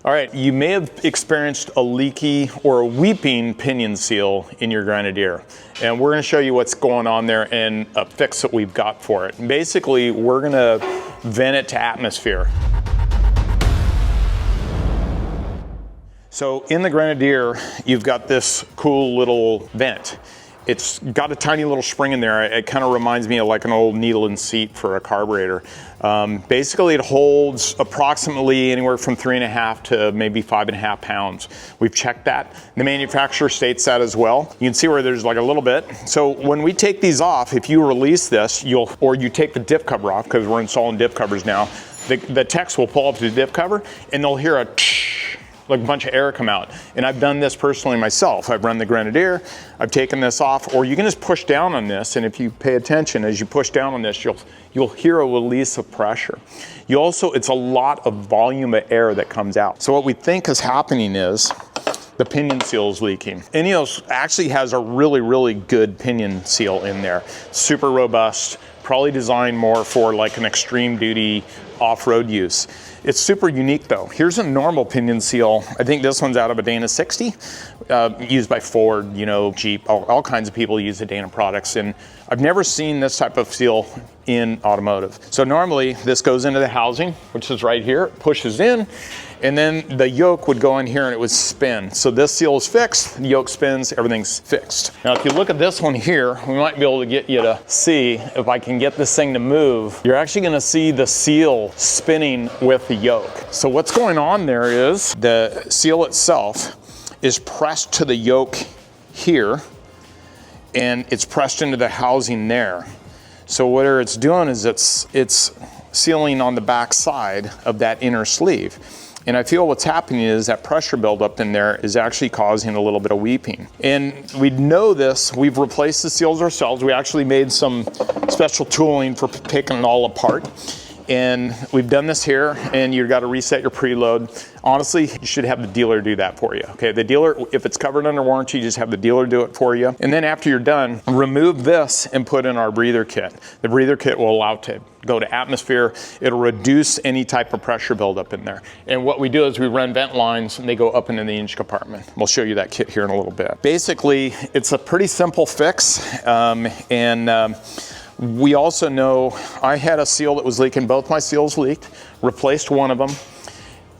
All right, you may have experienced a leaky or a weeping pinion seal in your Grenadier. And we're gonna show you what's going on there and a fix that we've got for it. And basically, we're gonna vent it to atmosphere. So in the Grenadier, you've got this cool little vent. It's got a tiny little spring in there. It kind of reminds me of like an old needle and seat for a carburetor. Basically, it holds approximately anywhere from 3.5 to maybe 5.5 pounds. We've checked that. The manufacturer states that as well. You can see where there's like a little bit. So when we take these off, if you release this, or you take the diff cover off, because we're installing diff covers now, the techs will pull up the diff cover and they'll hear a like a bunch of air come out. And I've done this personally myself. I've run the Grenadier, I've taken this off, or you can just push down on this, and if you pay attention, as you push down on this, you'll hear a release of pressure. It's a lot of volume of air that comes out. So what we think is happening is the pinion seal is leaking. INEOS actually has a really, really good pinion seal in there. Super robust, probably designed more for like an extreme duty off-road use. It's super unique though. Here's a normal pinion seal. I think this one's out of a Dana 60, used by Ford, Jeep, all kinds of people use the Dana products. And I've never seen this type of seal in automotive. So normally this goes into the housing, which is right here, it pushes in, and then the yoke would go in here and it would spin. So this seal is fixed, the yoke spins, everything's fixed. Now if you look at this one here, we might be able to get you to see, if I can get this thing to move, you're actually gonna see the seal spinning with the yoke. So what's going on there is the seal itself is pressed to the yoke here, and it's pressed into the housing there. So what it's doing is it's sealing on the back side of that inner sleeve. And I feel what's happening is that pressure buildup in there is actually causing a little bit of weeping. And we know this, we've replaced the seals ourselves. We actually made some special tooling for taking it all apart. And we've done this here, and you've got to reset your preload. Honestly, you should have the dealer do that for you, okay? The dealer, if it's covered under warranty, just have the dealer do it for you. And then after you're done, remove this and put in our breather kit. The breather kit will allow it to go to atmosphere. It'll reduce any type of pressure buildup in there. And what we do is we run vent lines and they go up into the engine compartment. We'll show you that kit here in a little bit. Basically, it's a pretty simple fix. We also know I had a seal that was leaking. Both my seals leaked, replaced one of them,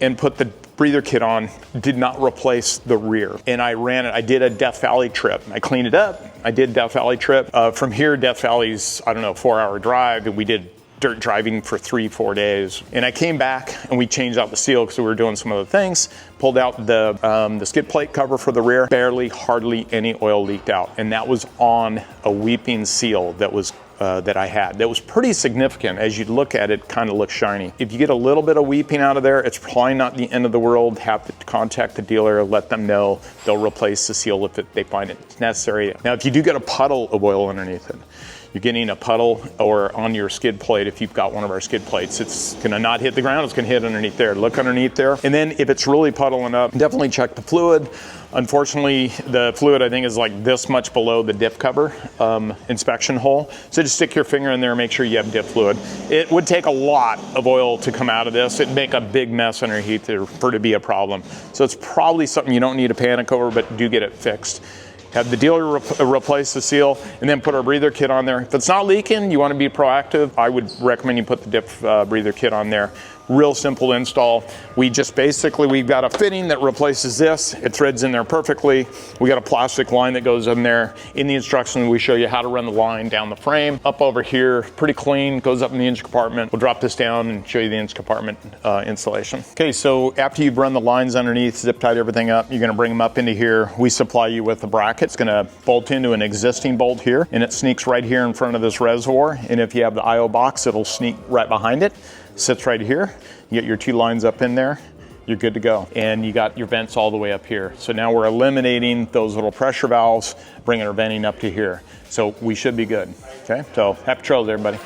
and put the breather kit on, did not replace the rear. And I ran it, I did a Death Valley trip. I cleaned it up, I did Death Valley trip. From here, Death Valley's, 4-hour drive, and we did dirt driving for 3-4 days. And I came back and we changed out the seal because we were doing some other things, pulled out the skid plate cover for the rear, hardly any oil leaked out. And that was on a weeping seal that was that I had. That was pretty significant. As you look at it, kind of looks shiny. If you get a little bit of weeping out of there, it's probably not the end of the world. Have to contact the dealer, let them know. They'll replace the seal if they find it necessary. Now, if you do get a puddle of oil underneath it, you're getting a puddle or on your skid plate, if you've got one of our skid plates, it's gonna not hit the ground, it's gonna hit underneath there. Look underneath there. And then if it's really puddling up, definitely check the fluid. Unfortunately, the fluid I think is like this much below the diff cover inspection hole. So just stick your finger in there and make sure you have diff fluid. It would take a lot of oil to come out of this. It'd make a big mess underneath for it to be a problem. So it's probably something you don't need to panic over, but do get it fixed. Have the dealer replace the seal, and then put our breather kit on there. If it's not leaking, you want to be proactive, I would recommend you put the diff breather kit on there. Real simple install. We've got a fitting that replaces this. It threads in there perfectly. We got a plastic line that goes in there. In the instructions, we show you how to run the line down the frame. Up over here, pretty clean, goes up in the engine compartment. We'll drop this down and show you the engine compartment installation. Okay, so after you've run the lines underneath, zip tied everything up, you're gonna bring them up into here. We supply you with a bracket. It's gonna bolt into an existing bolt here, and it sneaks right here in front of this reservoir. And if you have the IO box, it'll sneak right behind it. Sits right here. You get your 2 lines up in there, you're good to go. And you got your vents all the way up here. So now we're eliminating those little pressure valves, bringing our venting up to here. So we should be good, okay? So happy trails, everybody.